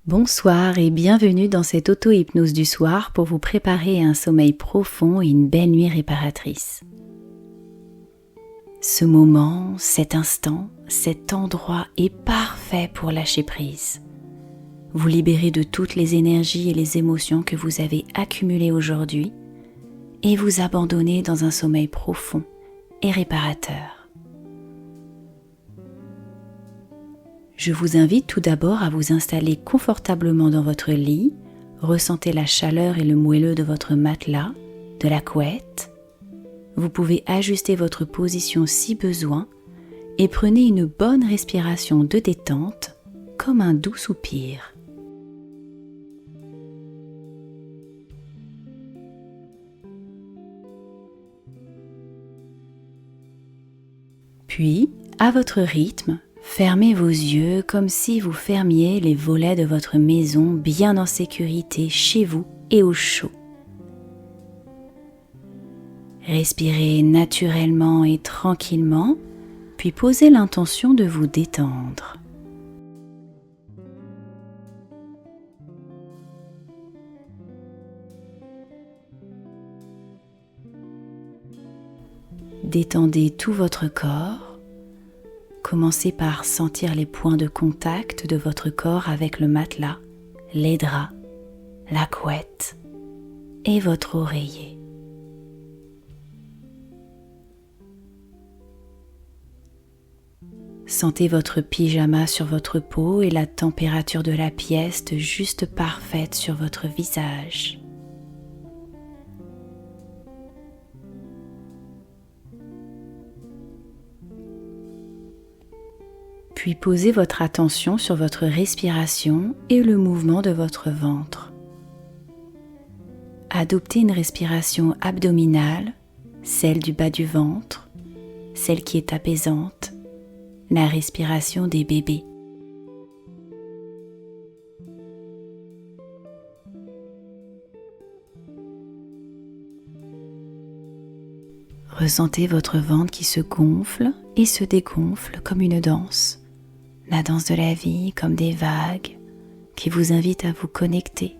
Bonsoir et bienvenue dans cette auto-hypnose du soir pour vous préparer à un sommeil profond et une belle nuit réparatrice. Ce moment, cet instant, cet endroit est parfait pour lâcher prise. Vous libérer de toutes les énergies et les émotions que vous avez accumulées aujourd'hui et vous abandonner dans un sommeil profond et réparateur. Je vous invite tout d'abord à vous installer confortablement dans votre lit, ressentez la chaleur et le moelleux de votre matelas, de la couette. Vous pouvez ajuster votre position si besoin et prenez une bonne respiration de détente comme un doux soupir. Puis, à votre rythme, fermez vos yeux comme si vous fermiez les volets de votre maison bien en sécurité chez vous et au chaud. Respirez naturellement et tranquillement, puis posez l'intention de vous détendre. Détendez tout votre corps. Commencez par sentir les points de contact de votre corps avec le matelas, les draps, la couette et votre oreiller. Sentez votre pyjama sur votre peau et la température de la pièce juste parfaite sur votre visage. Puis posez votre attention sur votre respiration et le mouvement de votre ventre. Adoptez une respiration abdominale, celle du bas du ventre, celle qui est apaisante, la respiration des bébés. Ressentez votre ventre qui se gonfle et se dégonfle comme une danse. La danse de la vie comme des vagues qui vous invitent à vous connecter,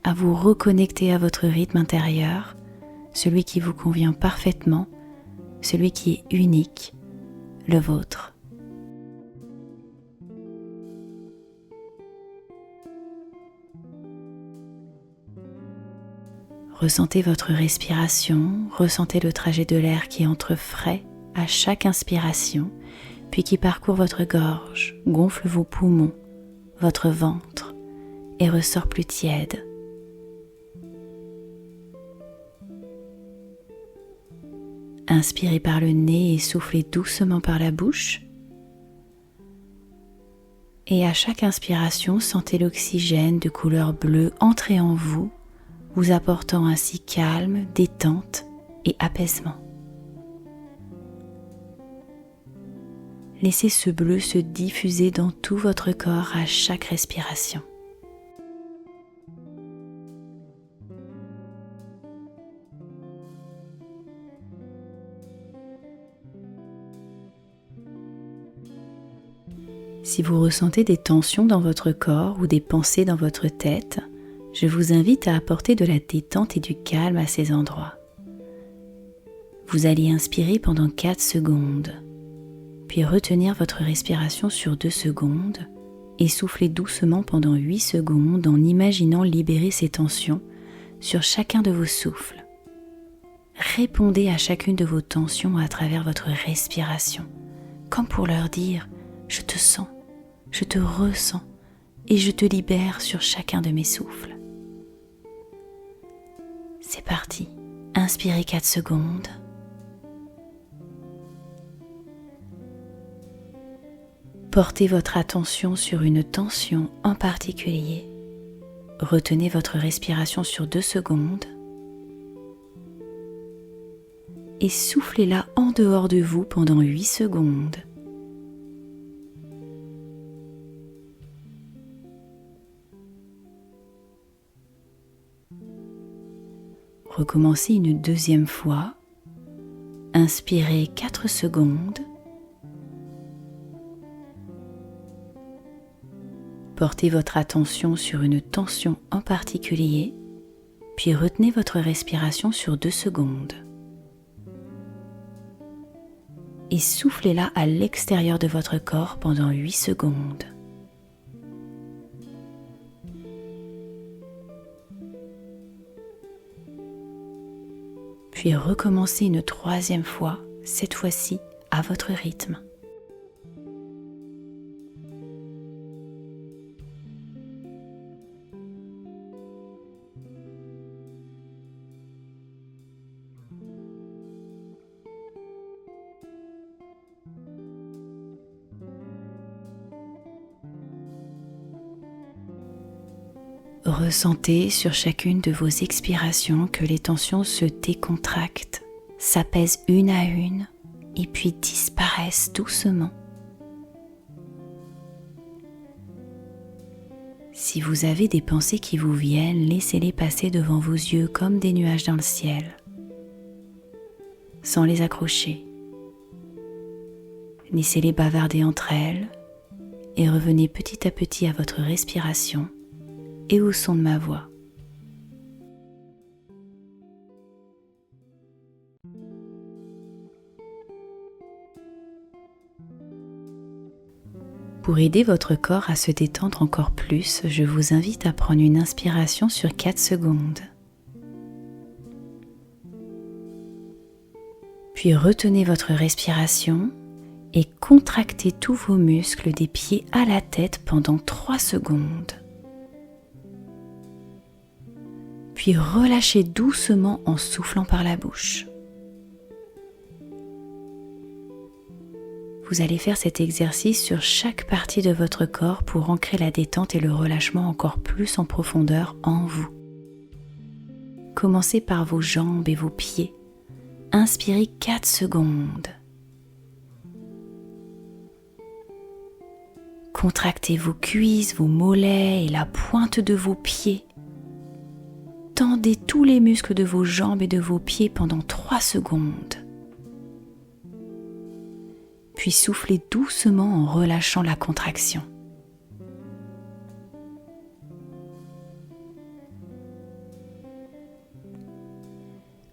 à vous reconnecter à votre rythme intérieur, celui qui vous convient parfaitement, celui qui est unique, le vôtre. Ressentez votre respiration, ressentez le trajet de l'air qui entre frais à chaque inspiration, puis qui parcourt votre gorge, gonfle vos poumons, votre ventre et ressort plus tiède. Inspirez par le nez et soufflez doucement par la bouche. Et à chaque inspiration, sentez l'oxygène de couleur bleue entrer en vous, vous apportant ainsi calme, détente et apaisement. Laissez ce bleu se diffuser dans tout votre corps à chaque respiration. Si vous ressentez des tensions dans votre corps ou des pensées dans votre tête, je vous invite à apporter de la détente et du calme à ces endroits. Vous allez inspirer pendant 4 secondes. Puis retenir votre respiration sur 2 secondes et souffler doucement pendant 8 secondes en imaginant libérer ces tensions sur chacun de vos souffles. Répondez à chacune de vos tensions à travers votre respiration, comme pour leur dire « je te sens, je te ressens et je te libère sur chacun de mes souffles ». C'est parti, inspirez 4 secondes. Portez votre attention sur une tension en particulier. Retenez votre respiration sur 2 secondes et soufflez-la en dehors de vous pendant 8 secondes. Recommencez une 2e fois. Inspirez 4 secondes. Portez votre attention sur une tension en particulier, puis retenez votre respiration sur 2 secondes. Et soufflez-la à l'extérieur de votre corps pendant 8 secondes. Puis recommencez une 3e fois, cette fois-ci à votre rythme. Ressentez sur chacune de vos expirations que les tensions se décontractent, s'apaisent une à une et puis disparaissent doucement. Si vous avez des pensées qui vous viennent, laissez-les passer devant vos yeux comme des nuages dans le ciel, sans les accrocher. Laissez-les bavarder entre elles et revenez petit à petit à votre respiration et au son de ma voix. Pour aider votre corps à se détendre encore plus, je vous invite à prendre une inspiration sur 4 secondes. Puis retenez votre respiration et contractez tous vos muscles des pieds à la tête pendant 3 secondes. Puis relâchez doucement en soufflant par la bouche. Vous allez faire cet exercice sur chaque partie de votre corps pour ancrer la détente et le relâchement encore plus en profondeur en vous. Commencez par vos jambes et vos pieds. Inspirez 4 secondes. Contractez vos cuisses, vos mollets et la pointe de vos pieds. Tendez tous les muscles de vos jambes et de vos pieds pendant 3 secondes. Puis soufflez doucement en relâchant la contraction.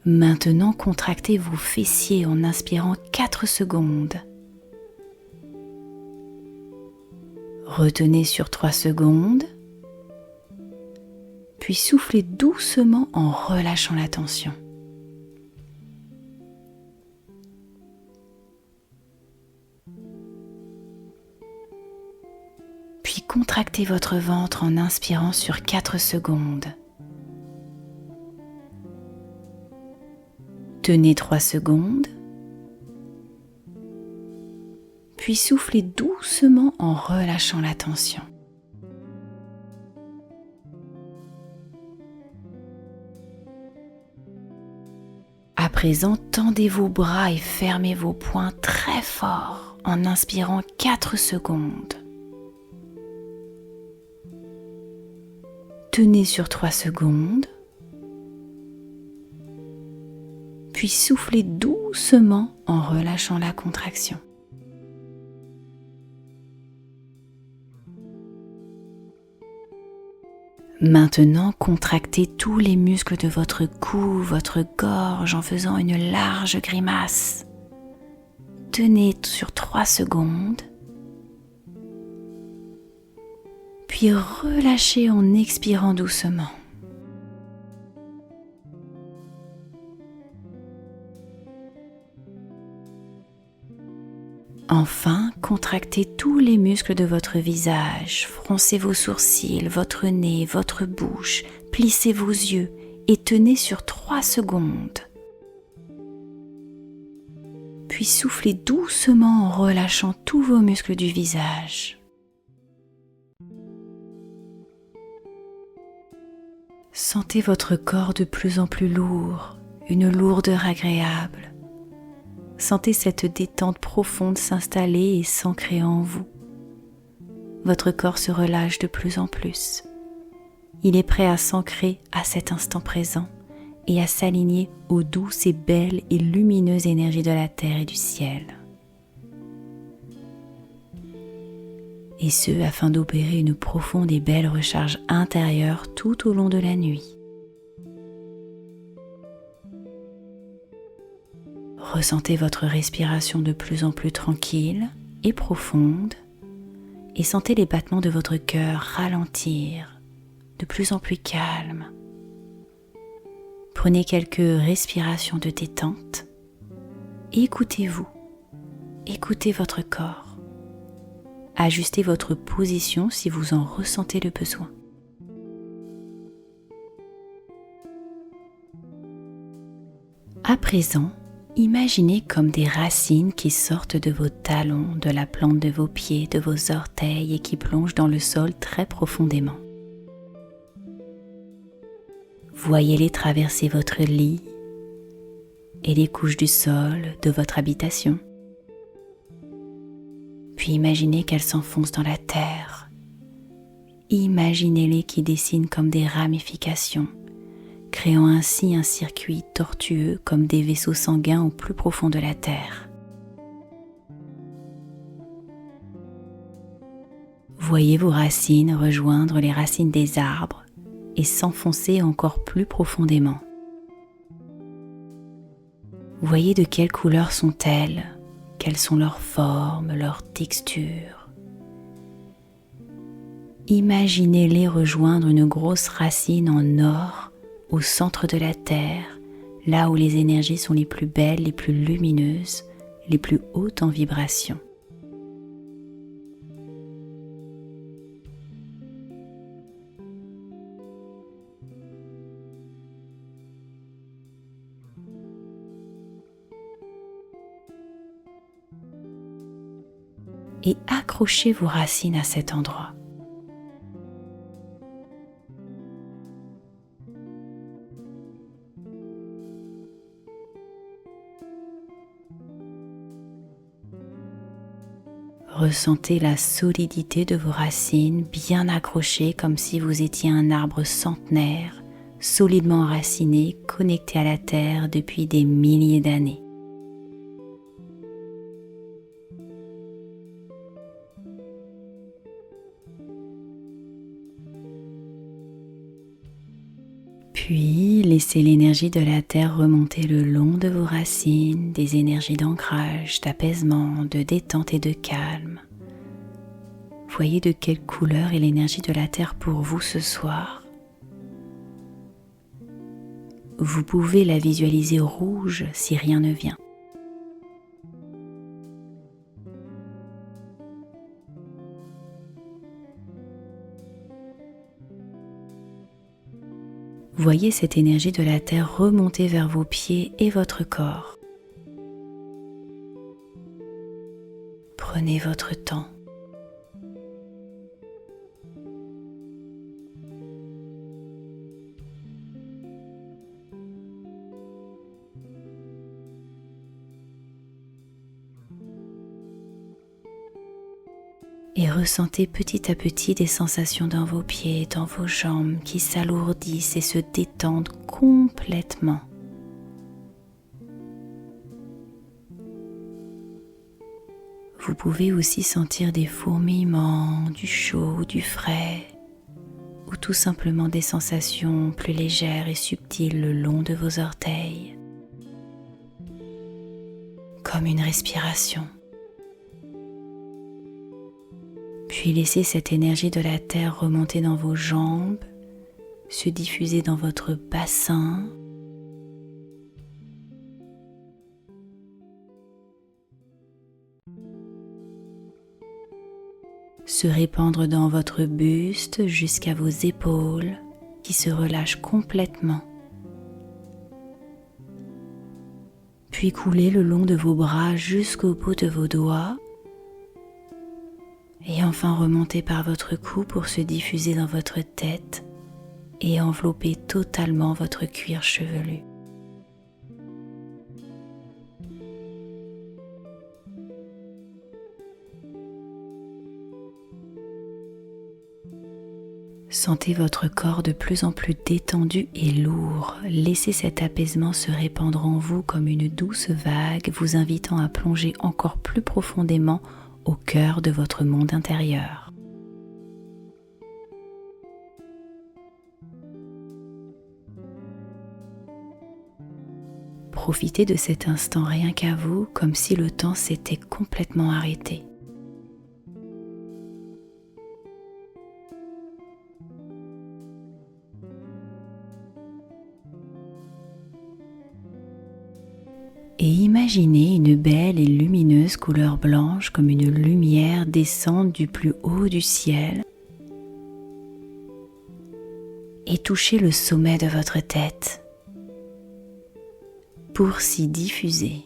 Maintenant, contractez vos fessiers en inspirant 4 secondes. Retenez sur 3 secondes. Puis soufflez doucement en relâchant la tension. Puis contractez votre ventre en inspirant sur 4 secondes. Tenez 3 secondes. Puis soufflez doucement en relâchant la tension. À présent, tendez vos bras et fermez vos poings très fort en inspirant 4 secondes. Tenez sur 3 secondes. Puis soufflez doucement en relâchant la contraction. Maintenant, contractez tous les muscles de votre cou, votre gorge en faisant une large grimace. Tenez sur 3 secondes. Puis relâchez en expirant doucement. Enfin, contractez tous les muscles de votre visage, froncez vos sourcils, votre nez, votre bouche, plissez vos yeux et tenez sur 3 secondes. Puis soufflez doucement en relâchant tous vos muscles du visage. Sentez votre corps de plus en plus lourd, une lourdeur agréable. Sentez cette détente profonde s'installer et s'ancrer en vous. Votre corps se relâche de plus en plus. Il est prêt à s'ancrer à cet instant présent et à s'aligner aux douces et belles et lumineuses énergies de la terre et du ciel. et ce afin d'opérer une profonde et belle recharge intérieure tout au long de la nuit. Ressentez votre respiration de plus en plus tranquille et profonde et sentez les battements de votre cœur ralentir, de plus en plus calmes. Prenez quelques respirations de détente et écoutez-vous, écoutez votre corps. Ajustez votre position si vous en ressentez le besoin. À présent, imaginez comme des racines qui sortent de vos talons, de la plante de vos pieds, de vos orteils et qui plongent dans le sol très profondément. Voyez-les traverser votre lit et les couches du sol de votre habitation. Puis imaginez qu'elles s'enfoncent dans la terre. Imaginez-les qui dessinent comme des ramifications, créant ainsi un circuit tortueux comme des vaisseaux sanguins au plus profond de la terre. Voyez vos racines rejoindre les racines des arbres et s'enfoncer encore plus profondément. Voyez de quelle couleur sont-elles, quelles sont leurs formes, leurs textures. Imaginez-les rejoindre une grosse racine en or au centre de la terre, là où les énergies sont les plus belles, les plus lumineuses, les plus hautes en vibration. Et accrochez vos racines à cet endroit. Ressentez la solidité de vos racines bien accrochées comme si vous étiez un arbre centenaire, solidement enraciné, connecté à la terre depuis des milliers d'années. Puis, laissez l'énergie de la terre remonter le long de vos racines, des énergies d'ancrage, d'apaisement, de détente et de calme. Voyez de quelle couleur est l'énergie de la terre pour vous ce soir. Vous pouvez la visualiser rouge si rien ne vient. Voyez cette énergie de la terre remonter vers vos pieds et votre corps. Prenez votre temps. Et ressentez petit à petit des sensations dans vos pieds, dans vos jambes qui s'alourdissent et se détendent complètement. Vous pouvez aussi sentir des fourmillements, du chaud, du frais, ou tout simplement des sensations plus légères et subtiles le long de vos orteils, comme une respiration. Puis laissez cette énergie de la terre remonter dans vos jambes, se diffuser dans votre bassin, se répandre dans votre buste jusqu'à vos épaules qui se relâchent complètement, puis couler le long de vos bras jusqu'au bout de vos doigts, et enfin remonter par votre cou pour se diffuser dans votre tête et envelopper totalement votre cuir chevelu. Sentez votre corps de plus en plus détendu et lourd. Laissez cet apaisement se répandre en vous comme une douce vague, vous invitant à plonger encore plus profondément au cœur de votre monde intérieur. Profitez de cet instant rien qu'à vous, comme si le temps s'était complètement arrêté. Et imaginez une belle et lumineuse couleur blanche comme une lumière descendre du plus haut du ciel et toucher le sommet de votre tête pour s'y diffuser.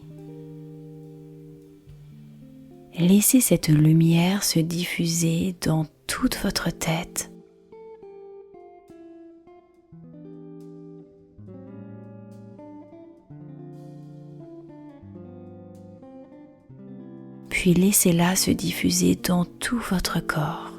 Laissez cette lumière se diffuser dans toute votre tête. Puis laissez-la se diffuser dans tout votre corps.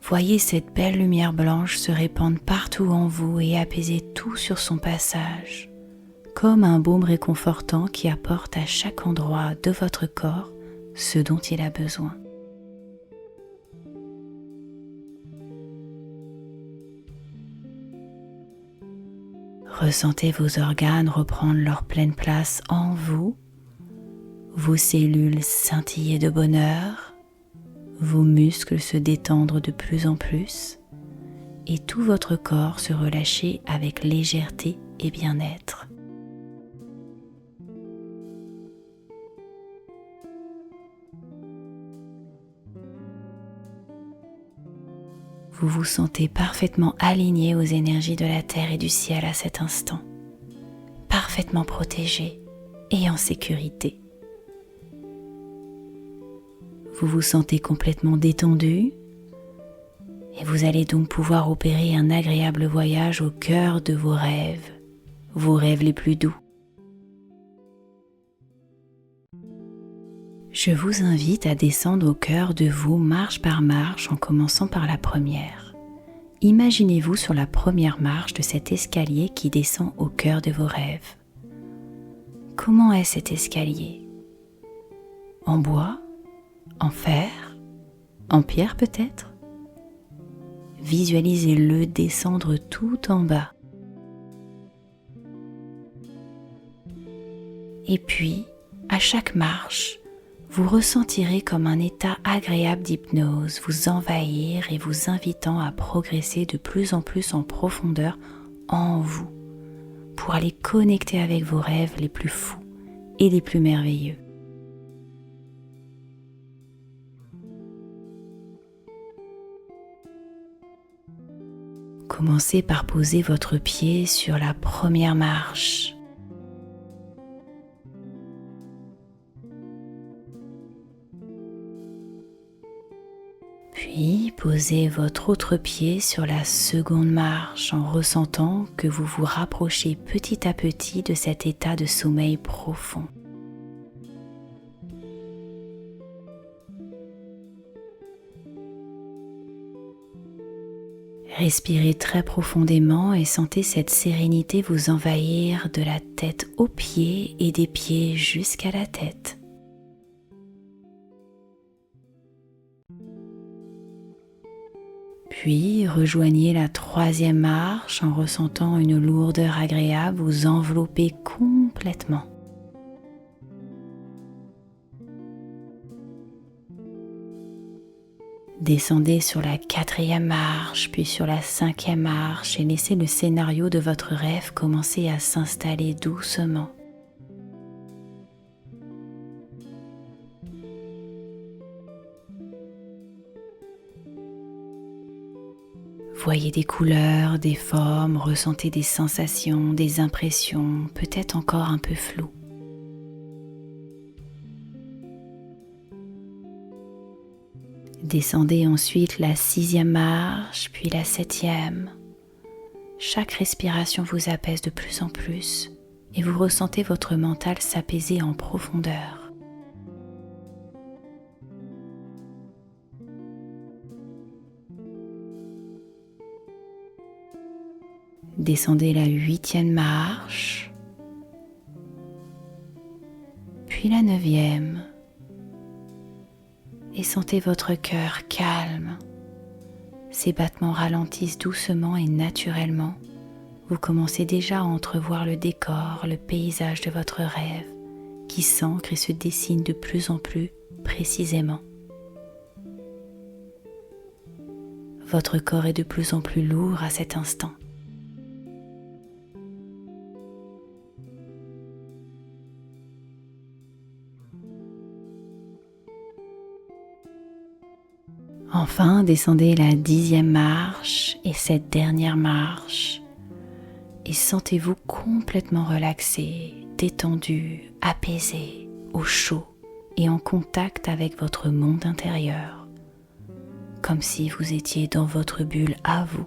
Voyez cette belle lumière blanche se répandre partout en vous et apaiser tout sur son passage, comme un baume réconfortant qui apporte à chaque endroit de votre corps ce dont il a besoin. Ressentez vos organes reprendre leur pleine place en vous, vos cellules scintiller de bonheur, vos muscles se détendre de plus en plus et tout votre corps se relâcher avec légèreté et bien-être. Vous vous sentez parfaitement aligné aux énergies de la terre et du ciel à cet instant, parfaitement protégé et en sécurité. Vous vous sentez complètement détendu et vous allez donc pouvoir opérer un agréable voyage au cœur de vos rêves les plus doux. Je vous invite à descendre au cœur de vous marche par marche en commençant par la première. Imaginez-vous sur la première marche de cet escalier qui descend au cœur de vos rêves. Comment est cet escalier ? En bois ? En fer ? En pierre peut-être ? Visualisez-le descendre tout en bas. Et puis, à chaque marche, vous ressentirez comme un état agréable d'hypnose vous envahir et vous invitant à progresser de plus en plus en profondeur en vous pour aller connecter avec vos rêves les plus fous et les plus merveilleux. Commencez par poser votre pied sur la première marche. Puis posez votre autre pied sur la seconde marche en ressentant que vous vous rapprochez petit à petit de cet état de sommeil profond. Respirez très profondément et sentez cette sérénité vous envahir de la tête aux pieds et des pieds jusqu'à la tête. Puis rejoignez la troisième marche en ressentant une lourdeur agréable vous envelopper complètement. Descendez sur la quatrième marche, puis sur la cinquième marche et laissez le scénario de votre rêve commencer à s'installer doucement. Voyez des couleurs, des formes, ressentez des sensations, des impressions, peut-être encore un peu floues. Descendez ensuite la sixième marche, puis la septième. Chaque respiration vous apaise de plus en plus et vous ressentez votre mental s'apaiser en profondeur. Descendez la huitième marche, puis la neuvième et sentez votre cœur calme. Ses battements ralentissent doucement et naturellement. Vous commencez déjà à entrevoir le décor, le paysage de votre rêve qui s'ancre et se dessine de plus en plus précisément. Votre corps est de plus en plus lourd à cet instant. Enfin, descendez la 10e marche et cette dernière marche et sentez-vous complètement relaxé, détendu, apaisé, au chaud et en contact avec votre monde intérieur, comme si vous étiez dans votre bulle à vous.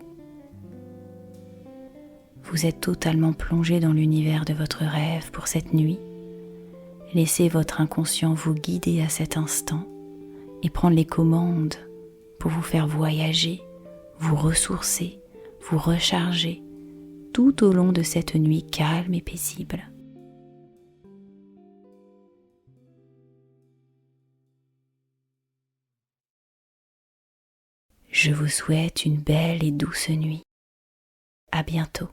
Vous êtes totalement plongé dans l'univers de votre rêve pour cette nuit. Laissez votre inconscient vous guider à cet instant et prendre les commandes pour vous faire voyager, vous ressourcer, vous recharger tout au long de cette nuit calme et paisible. Je vous souhaite une belle et douce nuit. À bientôt.